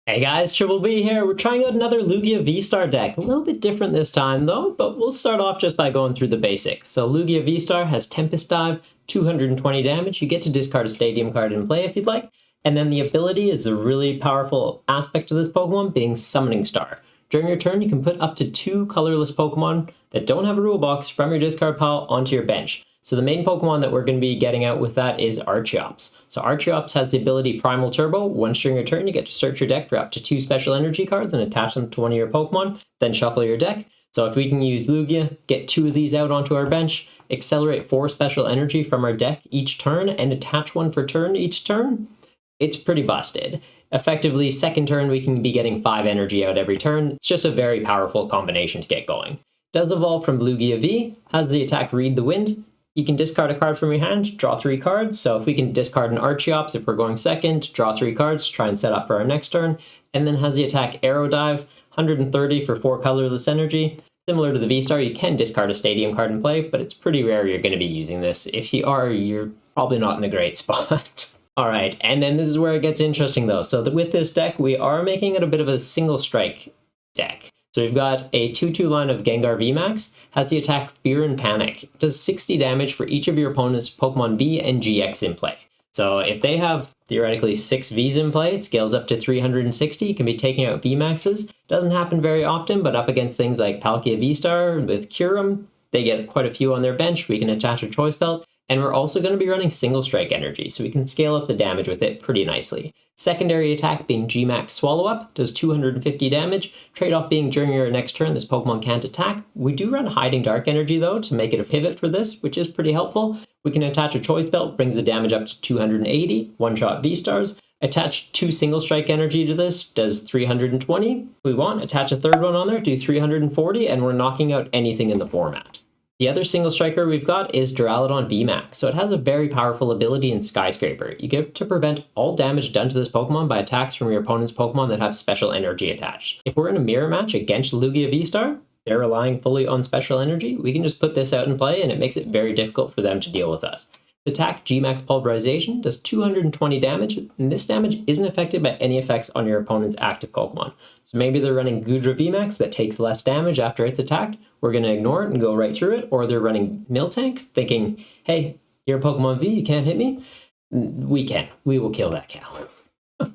Hey guys, Triple B here. We're trying out another Lugia VSTAR deck. A little bit different this time though, but we'll start off just by going through the basics. So Lugia VSTAR has Tempest Dive, 220 damage. You get to discard a stadium card in play if you'd like. And then the ability is a really powerful aspect of this Pokemon being Summoning Star. During your turn, you can put up to 2 colorless Pokemon that don't have a rule box from your discard pile onto your bench. So the main Pokemon that we're going to be getting out with that is Archeops. So Archeops has the ability Primal Turbo. Once during your turn, you get to search your deck for up to 2 special energy cards and attach them to one of your Pokemon, then shuffle your deck. So if we can use Lugia, get 2 of these out onto our bench, accelerate 4 special energy from our deck each turn, and attach one per turn each turn, it's pretty busted. Effectively, second turn, we can be getting 5 energy out every turn. It's just a very powerful combination to get going. Does evolve from Lugia V, has the attack Read the Wind. You can discard a card from your hand, draw 3 cards. So if we can discard an Archeops if we're going second, draw 3 cards, try and set up for our next turn. And then has the attack Arrow Dive, 130 for 4 colorless energy. Similar to the V-Star, you can discard a stadium card in play, but it's pretty rare you're going to be using this. If you are, you're probably not in a great spot. Alright, and then this is where it gets interesting though. So with this deck, we are making it a bit of a single strike deck. So we've got a 2/2 line of Gengar VMAX, has the attack Fear and Panic. It does 60 damage for each of your opponent's Pokemon V and GX in play. So if they have theoretically 6 Vs in play, it scales up to 360. You can be taking out VMAXs. Doesn't happen very often, but up against things like Palkia V-Star with Kyurem, they get quite a few on their bench. We can attach a Choice Belt. And we're also going to be running single strike energy, so we can scale up the damage with it pretty nicely. Secondary attack being Gmax Swallow Up, does 250 damage. Trade-off being during your next turn, this Pokemon can't attack. We do run Hiding Dark Energy though to make it a pivot for this, which is pretty helpful. We can attach a Choice Belt, brings the damage up to 280, one-shot V-Stars. Attach 2 single strike energy to this, does 320. If we want, attach a third one on there, do 340, and we're knocking out anything in the format. The other single striker we've got is Duraludon VMAX. So it has a very powerful ability in Skyscraper. You get to prevent all damage done to this Pokemon by attacks from your opponent's Pokemon that have special energy attached. If we're in a mirror match against Lugia V-Star, they're relying fully on special energy, we can just put this out in play and it makes it very difficult for them to deal with us. The attack Gmax Pulverization does 220 damage, and this damage isn't affected by any effects on your opponent's active Pokemon. So maybe they're running Goodra VMAX that takes less damage after it's attacked. We're going to ignore it and go right through it. Or they're running Miltanks thinking, hey, you're a Pokemon V, you can't hit me. We can. We will kill that cow.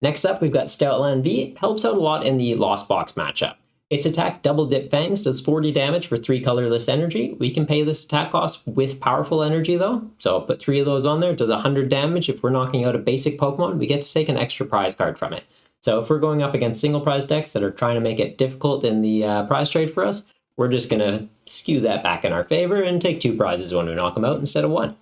Next up, we've got Stoutland V. It helps out a lot in the Lost Box matchup. Its attack Double Dip Fangs does 40 damage for 3 colorless energy. We can pay this attack cost with powerful energy though. So I'll put 3 of those on there. It does 100 damage. If we're knocking out a basic Pokemon, we get to take an extra prize card from it. So if we're going up against single prize decks that are trying to make it difficult in the prize trade for us, we're just going to skew that back in our favor and take 2 prizes when we knock them out instead of 1.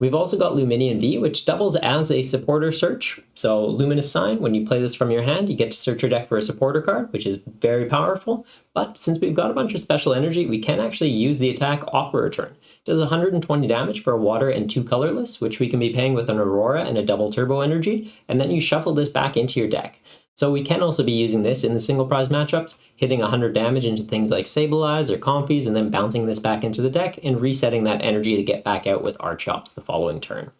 We've also got Lumineon V, which doubles as a supporter search. So Luminous Sign, when you play this from your hand, you get to search your deck for a supporter card, which is very powerful. But since we've got a bunch of special energy, we can actually use the attack Aqua Return. It does 120 damage for a water and 2 colorless, which we can be paying with an Aurora and a double turbo energy, and then you shuffle this back into your deck. So we can also be using this in the single prize matchups, hitting 100 damage into things like Sableye or Comfeys, and then bouncing this back into the deck and resetting that energy to get back out with Archeops the following turn.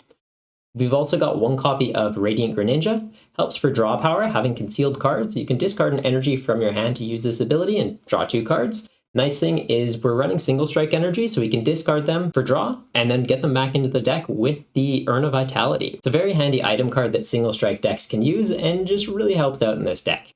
We've also got 1 copy of Radiant Greninja. Helps for draw power, having concealed cards. You can discard an energy from your hand to use this ability and draw 2 cards. Nice thing is we're running single strike energy, so we can discard them for draw and then get them back into the deck with the Urn of Vitality. It's a very handy item card that single strike decks can use and just really helps out in this deck.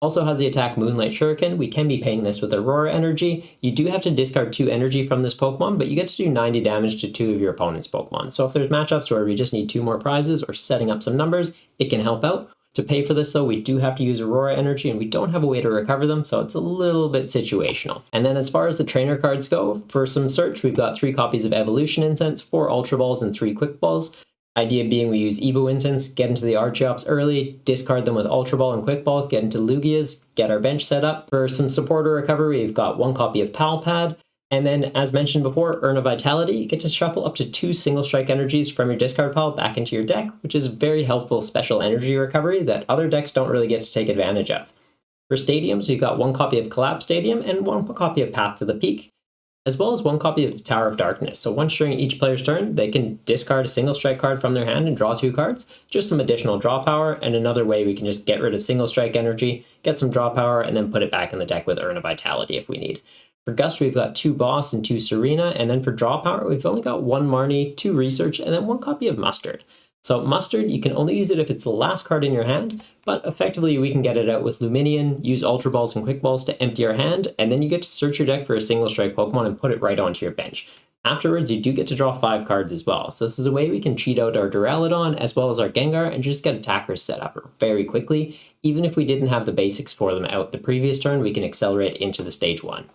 Also has the attack Moonlight Shuriken. We can be paying this with Aurora energy. You do have to discard 2 energy from this Pokemon, but you get to do 90 damage to 2 of your opponent's Pokemon. So if there's matchups where we just need 2 more prizes or setting up some numbers, it can help out. To pay for this though, we do have to use Aurora energy and we don't have a way to recover them, so it's a little bit situational. And then as far as the trainer cards go, for some search, we've got 3 copies of Evolution Incense, 4 Ultra Balls, and 3 Quick Balls. Idea being we use Evo Incense, get into the Archeops early, discard them with Ultra Ball and Quick Ball, get into Lugias, get our bench set up. For some supporter recovery, we've got 1 copy of Pal Pad. And then, as mentioned before, Urn of Vitality, you get to shuffle up to 2 single strike energies from your discard pile back into your deck, which is very helpful special energy recovery that other decks don't really get to take advantage of. For stadiums, we've got 1 copy of Collapse Stadium and 1 copy of Path to the Peak. as well as one copy of Tower of Darkness. So once during each player's turn, they can discard a single strike card from their hand and draw 2 cards. Just some additional draw power, and another way we can just get rid of single strike energy, get some draw power, and then put it back in the deck with Urn of Vitality if we need. For Gust, we've got 2 Boss and 2 Serena, and then for draw power, we've only got 1 Marnie, 2 Research, and then 1 copy of Mustard. So Mustard, you can only use it if it's the last card in your hand, but effectively we can get it out with Lumineon, use Ultra Balls and Quick Balls to empty our hand, and then you get to search your deck for a single strike Pokemon and put it right onto your bench. Afterwards, you do get to draw 5 cards as well, so this is a way we can cheat out our Duraludon as well as our Gengar and just get attackers set up very quickly. Even if we didn't have the basics for them out the previous turn, we can accelerate into the stage 1.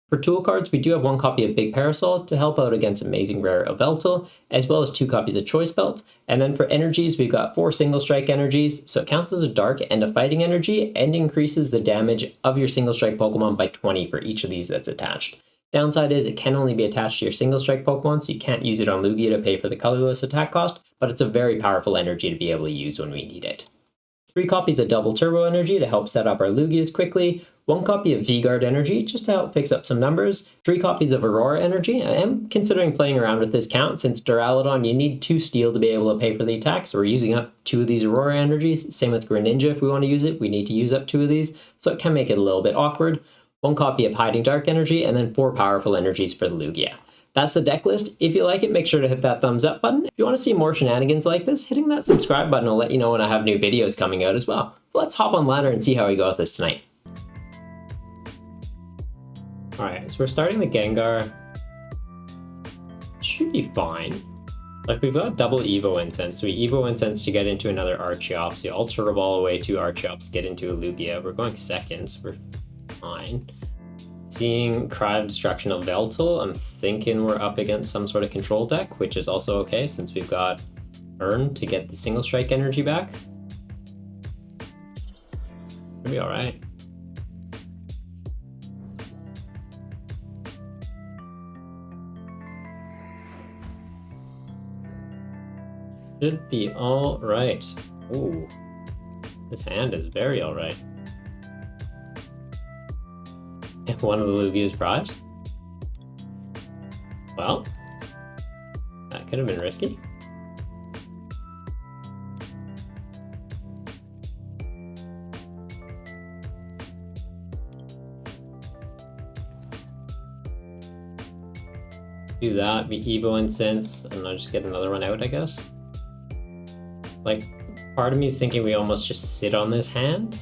For tool cards, we do have 1 copy of Big Parasol to help out against Amazing Rare Yveltal, as well as 2 copies of Choice Belt. And then for energies, we've got 4 single strike energies, so it counts as a dark and a fighting energy, and increases the damage of your single strike Pokemon by 20 for each of these that's attached. Downside is it can only be attached to your single strike Pokemon, so you can't use it on Lugia to pay for the colorless attack cost, but it's a very powerful energy to be able to use when we need it. 3 copies of Double Turbo Energy to help set up our Lugias quickly, 1 copy of V-Guard Energy just to help fix up some numbers, 3 copies of Aurora Energy. I am considering playing around with this count since Duraludon you need 2 steel to be able to pay for the attack, so we're using up 2 of these Aurora Energies. Same with Greninja, if we want to use it, we need to use up 2 of these, so it can make it a little bit awkward. 1 copy of Hiding Dark Energy, and then 4 powerful energies for the Lugia. That's the deck list. If you like it, make sure to hit that thumbs up button. If you want to see more shenanigans like this, hitting that subscribe button will let you know when I have new videos coming out as well. But let's hop on ladder and see how we go with this tonight. Alright, so we're starting the Gengar. Should be fine. Like, we've got double Evo Incense, so we Evo Incense to get into another Archeops. The Ultra Ball away 2 Archeops, get into a Lugia. We're going second, so we're fine. Seeing Cry of Destruction of Yveltal, I'm thinking we're up against some sort of control deck, which is also okay since we've got Urn to get the single strike energy back. Should be alright. Should be alright. Ooh, this hand is very alright. One of the Lugia's prized? Well, that could have been risky. Do that, be Evo Incense, and I'll just get another one out, I guess. Like, part of me is thinking we almost just sit on this hand.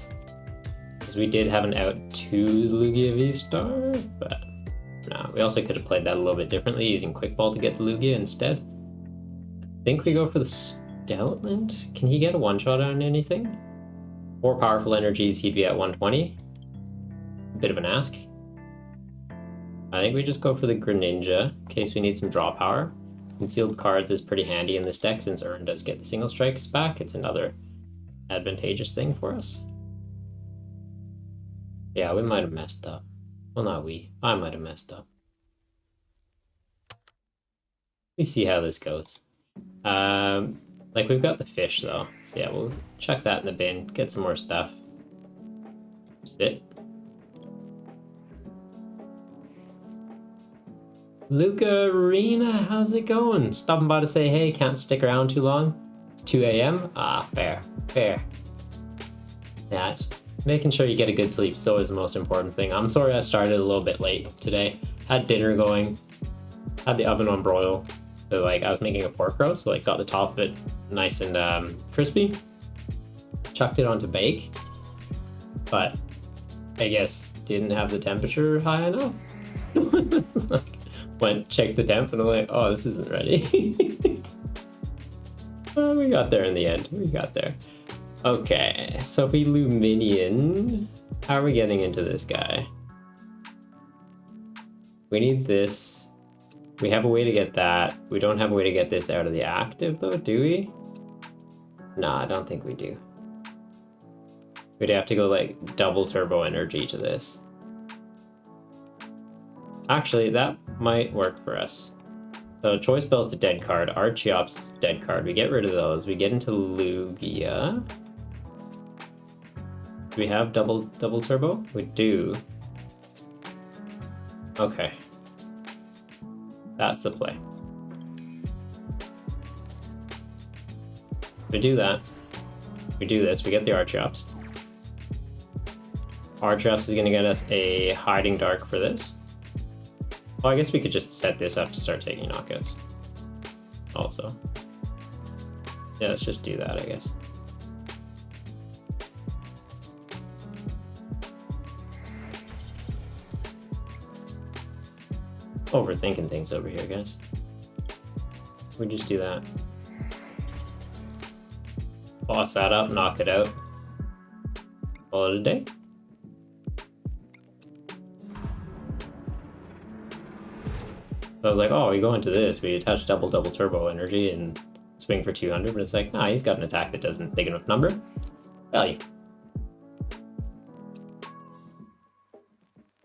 Because we did have an out to Lugia VSTAR, but no, we also could have played that a little bit differently, using Quick Ball to get the Lugia instead. I think we go for the Stoutland. Can he get a one-shot on anything? 4 powerful energies, he'd be at 120. A bit of an ask. I think we just go for the Greninja, in case we need some draw power. Concealed cards is pretty handy in this deck, since Urn does get the single strikes back. It's another advantageous thing for us. Yeah, we might have messed up. Well, not we. I might have messed up. We see how this goes. Like, we've got the fish, though. So yeah, we'll chuck that in the bin, get some more stuff. Sit. Lucarina, how's it going? Stopping by to say hey, can't stick around too long. It's 2 a.m. Ah, fair. Fair. Yeah. Making sure you get a good sleep is always the most important thing. I'm sorry I started a little bit late today. Had dinner going, had the oven on broil. So like I was making a pork roast, so like got the top of it nice and crispy. Chucked it onto bake, but I guess didn't have the temperature high enough. Went checked the temp and I'm like, oh, this isn't ready. Well, we got there in the end. We got there. Okay, so if we Lumineon, how are we getting into this guy? We need this. We have a way to get that. We don't have a way to get this out of the active though, do we? No, I don't think we do. We'd have to go like double turbo energy to this. Actually, that might work for us. So Choice Belt's a dead card, Archeops is a dead card. We get rid of those. We get into Lugia. Do we have double turbo? We do. Okay. That's the play. We do that. We do this. We get the Archeops. Archeops is going to get us a Hiding Dark for this. Well, I guess we could just set this up to start taking knockouts. Also. Yeah, let's just do that, I guess. Overthinking things over here, guys. We just do that. Boss that up, knock it out. Call it a day. So I was like, oh, we go into this, we attach double turbo energy and swing for 200, but it's like, nah, he's got an attack that doesn't big enough number. Value.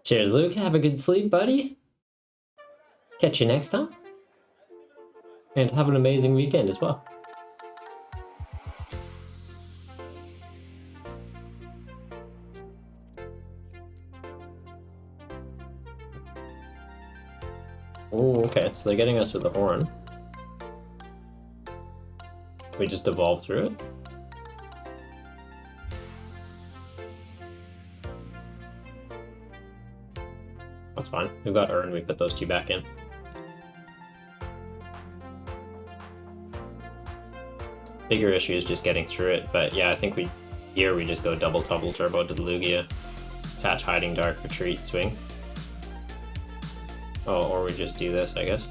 Cheers, Luke. Have a good sleep, buddy. Catch you next time. And have an amazing weekend as well. Oh, okay, so they're getting us with the horn. We just evolve through it. That's fine. We've got Urn, we put those two back in. Bigger issue is just getting through it, but yeah, I think we just go double turbo to the Lugia. Attach Hiding Dark, retreat, swing. Oh, or we just do this, I guess.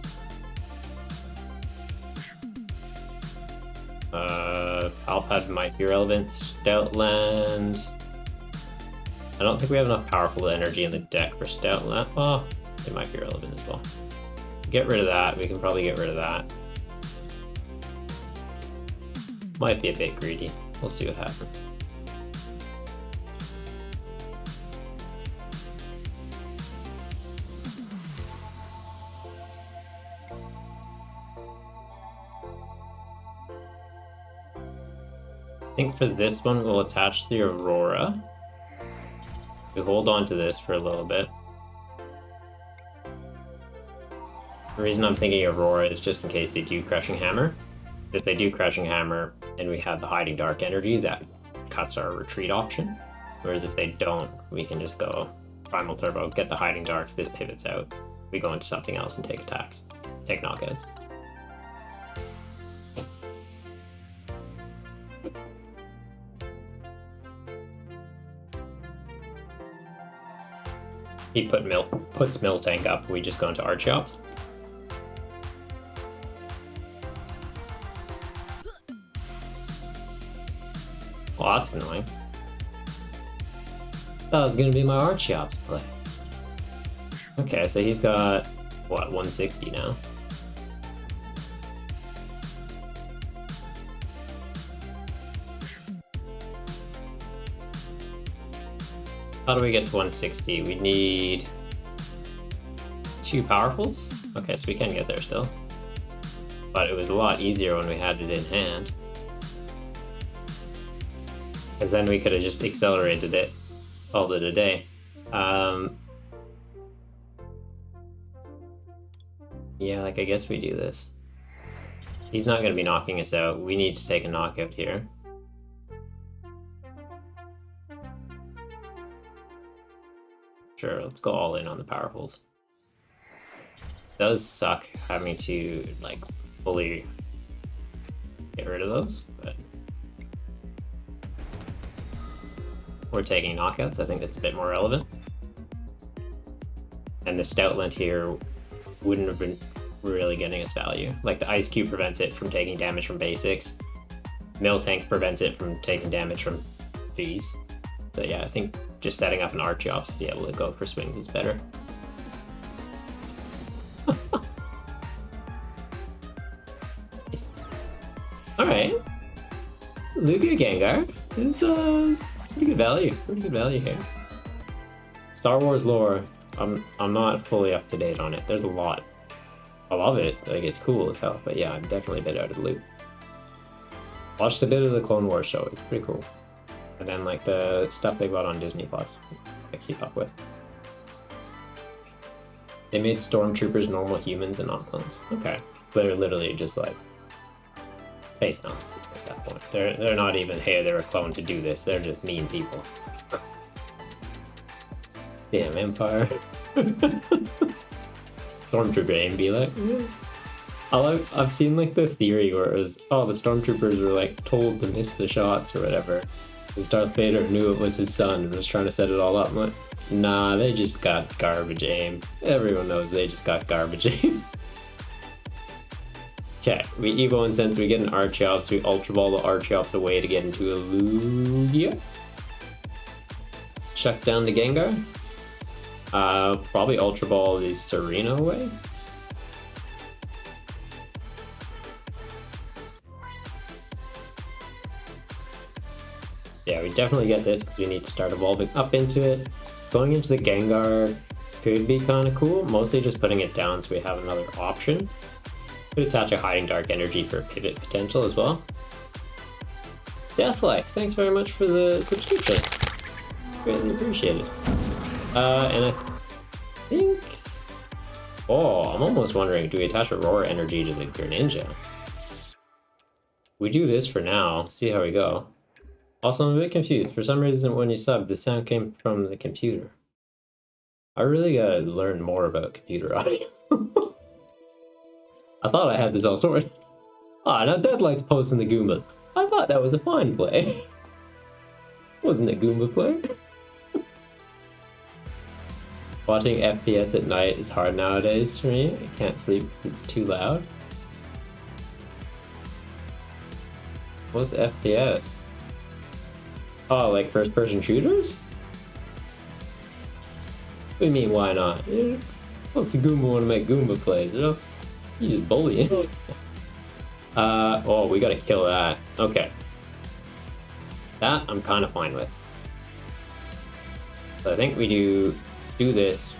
Pal Pad might be relevant. Stoutland. I don't think we have enough powerful energy in the deck for Stoutland. Oh, it might be relevant as well. Get rid of that. We can probably get rid of that. Might be a bit greedy. We'll see what happens. I think for this one, we'll attach the Aurora. We hold on to this for a little bit. The reason I'm thinking Aurora is just in case they do Crushing Hammer. If they do Crushing Hammer and we have the Hiding Dark energy, that cuts our retreat option. Whereas if they don't, we can just go Primal Turbo, get the Hiding Dark, this pivots out. We go into something else and take attacks, take knockouts. He puts Miltank up, we just go into Archeops. Well, that's annoying. That was gonna be my Archeops play. Okay, so he's got, what, 160 now? How do we get to 160? We need 2 powerfuls? Okay, so we can get there still. But it was a lot easier when we had it in hand. Because then we could have just accelerated it, called it a day. Yeah, like I guess we do this. He's not going to be knocking us out. We need to take a knockout here. Sure, let's go all in on the powerfuls. Does suck having to like fully get rid of those, but we're taking knockouts. I think that's a bit more relevant. And the Stoutland here wouldn't have been really getting us value. Like the Ice Cube prevents it from taking damage from basics. Miltank prevents it from taking damage from Vs. So yeah, I think just setting up an Archeops to be able to go for swings is better. Nice. Alright. Lugia Gengar is pretty good value. Pretty good value here. Star Wars lore, I'm not fully up to date on it. There's a lot. I love it. Like, it's cool as hell. But yeah, I'm definitely a bit out of the loop. Watched a bit of the Clone Wars show. It's pretty cool. And then like the stuff they got on Disney Plus, I keep up with. They made stormtroopers normal humans and not clones. Okay. They're literally just like face Nazis at that point. They're not even, hey, they're a clone to do this. They're just mean people. Damn Empire. Stormtrooper aim be like. I've seen like the theory where it was, oh, the stormtroopers were like told to miss the shots or whatever. Because Darth Vader knew it was his son and was trying to set it all up. I'm like, nah, they just got garbage aim. Everyone knows they just got garbage aim. Okay, we Evo Incense, we get an Archeops, we Ultra Ball the Archeops away to get into a Lugia. Chuck down the Gengar. Probably Ultra Ball the Serena away. Yeah, we definitely get this because we need to start evolving up into it. Going into the Gengar could be kind of cool, mostly just putting it down so we have another option. Could attach a Hiding Dark Energy for pivot potential as well. Deathlike, thanks very much for the subscription. Greatly appreciated. And I think... Oh, I'm almost wondering, do we attach Aurora Energy to the Greninja? We do this for now, see how we go. Also, I'm a bit confused. For some reason, when you subbed, the sound came from the computer. I really gotta learn more about computer audio. I thought I had this all sorted. Ah, now Deadlight's posting the Goomba. I thought that was a fine play. Wasn't a Goomba play? Watching FPS at night is hard nowadays for me. I can't sleep because it's too loud. What's FPS? Oh, like first-person shooters? What do you mean, why not? What's the Goomba want to make Goomba plays? Or else you just bully him. Oh, we gotta kill that. Okay. That I'm kind of fine with. So I think we do this,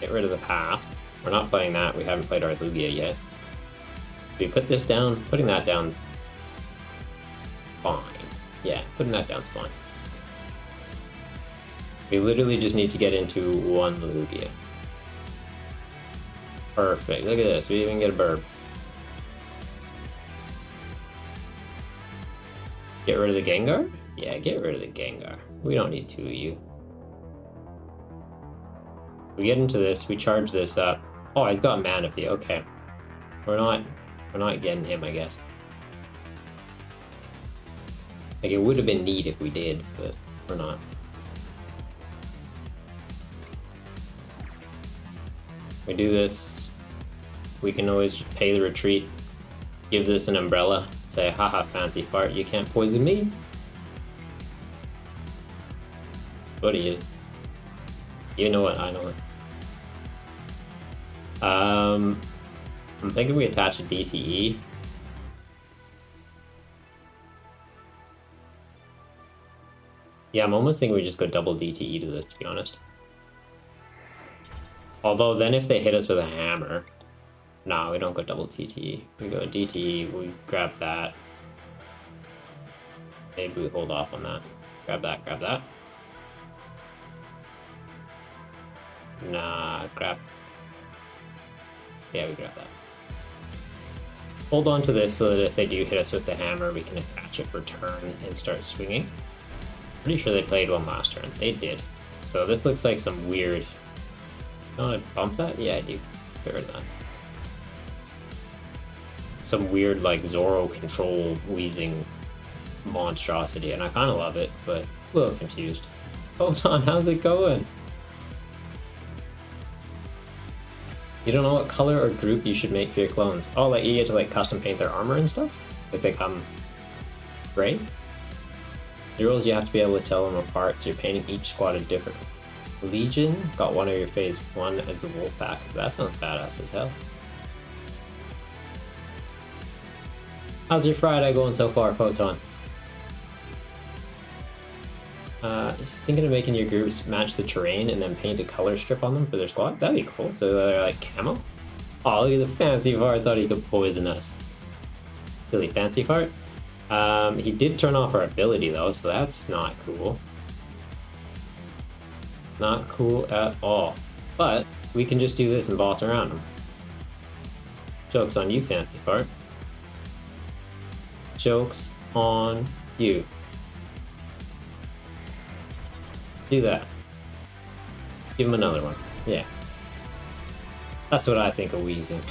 get rid of the path. We're not playing that, we haven't played our Lugia yet. We put this down, putting that down, fine. Yeah, putting that down's fine. We literally just need to get into one Lugia. Perfect, look at this, we even get a burb. Get rid of the Gengar? Yeah, get rid of the Gengar. We don't need two of you. We get into this, we charge this up. Oh, he's got Manaphy, okay. We're not getting him, I guess. Like, it would have been neat if we did, but we're not. We do this. We can always pay the retreat. Give this an umbrella. Say, haha, fancy fart, you can't poison me. What he is. You know it, I know it. I'm thinking we attach a DTE. Yeah, I'm almost thinking we just go double DTE to this, to be honest. Although then if they hit us with a hammer... No, we don't go double TTE. We go DTE, we grab that. Maybe we hold off on that. Grab that, grab that. Nah, grab... Yeah, we grab that. Hold on to this so that if they do hit us with the hammer, we can attach it for turn and start swinging. Pretty sure they played one last turn. They did. So this looks like some weird... You want to bump that? Yeah, I do. Get rid of that. Some weird, like, Zoro control Weezing monstrosity, and I kind of love it, but a little confused. Photon, how's it going? You don't know what color or group you should make for your clones. Oh, like you get to like custom paint their armor and stuff? Like they come gray? The rules, you have to be able to tell them apart, so you're painting each squad a different. Legion got one of your phase 1 as a wolf pack. That sounds badass as hell. How's your Friday going so far, Photon? Just thinking of making your groups match the terrain and then paint a color strip on them for their squad. That'd be cool. So they're like camo. Oh, look at the fancy fart. Thought he could poison us. Silly fancy fart. He did turn off our ability though, so that's not cool. Not cool at all. But we can just do this and boss around them. Joke's on you, fancy fart. Joke's on you. Do that. Give him another one. Yeah. That's what I think of Weezing.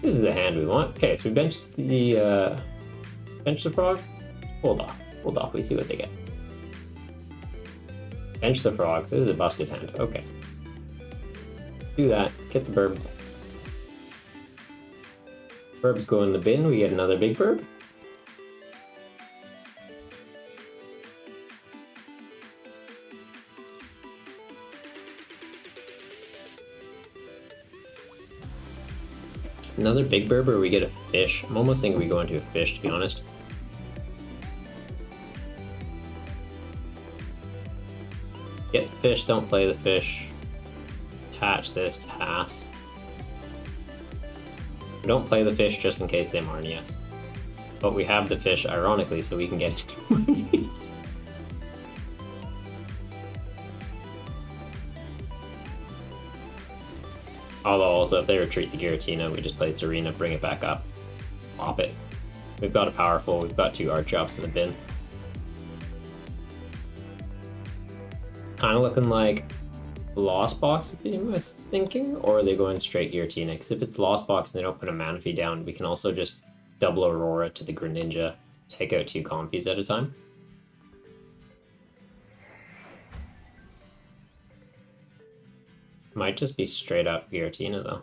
This is the hand we want. Okay, so we bench the frog. Hold off. We see what they get. Bench the frog. This is a busted hand. Okay. Do that. Get the burb. Burbs go in the bin. We get another big burb. Another big burb, or we get a fish. I'm almost thinking we go into a fish, to be honest. Get the fish, don't play the fish. Attach this, pass. Don't play the fish just in case they Marnie us. But we have the fish, ironically, so we can get into money. Although also if they retreat the Giratina, we just play Giratina, bring it back up, pop it. We've got a powerful, we've got 2 Archeops in the bin. Kind of looking like Lost Box, I was thinking, or are they going straight Giratina? Because if it's Lost Box and they don't put a Manaphy down, we can also just double Aurora to the Greninja, take out 2 Compies at a time. Might just be straight up Giratina though.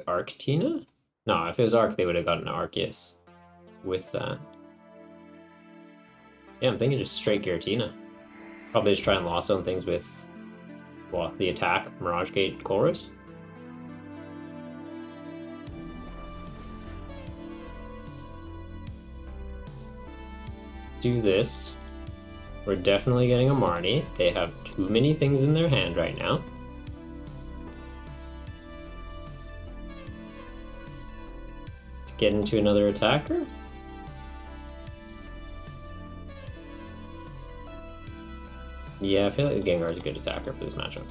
Archetina? No, if it was Arc, they would have gotten Arceus with that. Yeah, I'm thinking just straight Giratina. Probably just try and loss on things with, well, the attack, Mirage Gate, Chorus. Do this. We're definitely getting a Marnie. They have too many things in their hand right now. Let's get into another attacker. Yeah, I feel like Gengar is a good attacker for this matchup.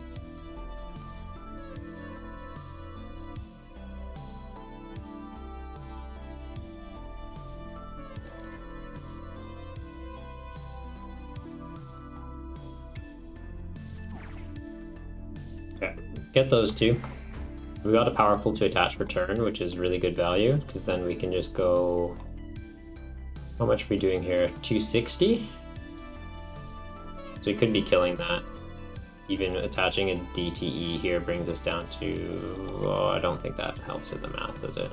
Okay, get those 2. We got a powerful to attach for turn, which is really good value, because then we can just go... How much are we doing here? 260? So we could be killing that. Even attaching a DTE here brings us down to... Oh, I don't think that helps with the math, does it?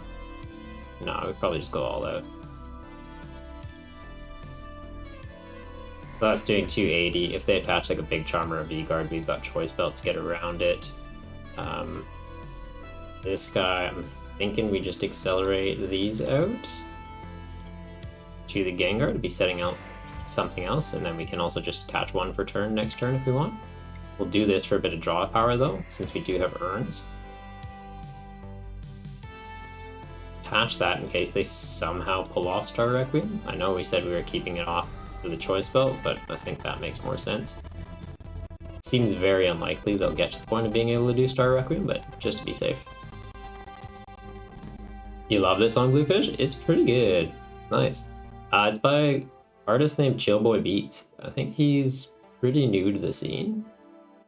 No, we'd probably just go all out. So that's doing 280. If they attach like a big Charm or a V-Guard, we've got Choice Belt to get around it. This guy, I'm thinking we just accelerate these out to the Gengar to be setting out something else, and then we can also just attach 1 for turn next turn if we want. We'll do this for a bit of draw power though, since we do have urns. Attach that in case they somehow pull off Star Requiem. I know we said we were keeping it off for the Choice Belt, but I think that makes more sense. Seems very unlikely they'll get to the point of being able to do Star Requiem, but just to be safe. You love this song, Bluefish? It's pretty good. Nice. It's by artist named Chillboy Beats. I think he's pretty new to the scene.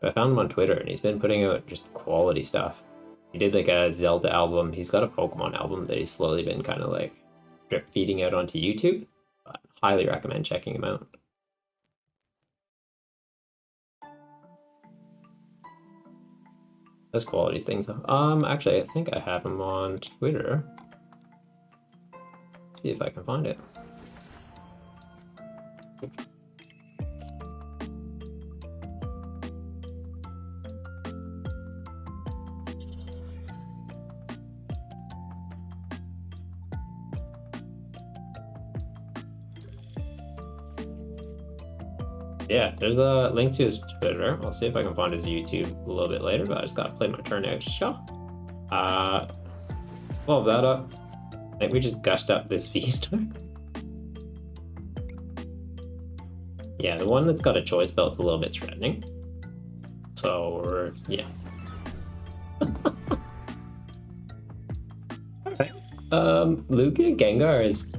I found him on Twitter and he's been putting out just quality stuff. He did like a Zelda album. He's got a Pokemon album that he's slowly been kind of like drip feeding out onto YouTube. But highly recommend checking him out. That's quality things. Actually, I think I have him on Twitter. Let's see if I can find it. Yeah, there's a link to his Twitter. I'll see if I can find his YouTube a little bit later, but I just gotta play my turn out. Well, that up. I think we just gushed up this V-Star. Yeah, the one that's got a choice belt's a little bit threatening. So, yeah. Alright. Lugia Gengar is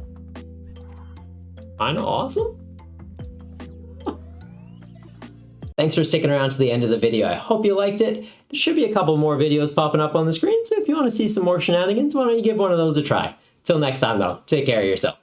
kinda awesome. Thanks for sticking around to the end of the video. I hope you liked it. There should be a couple more videos popping up on the screen, so if you want to see some more shenanigans, why don't you give one of those a try. Till next time though, take care of yourself.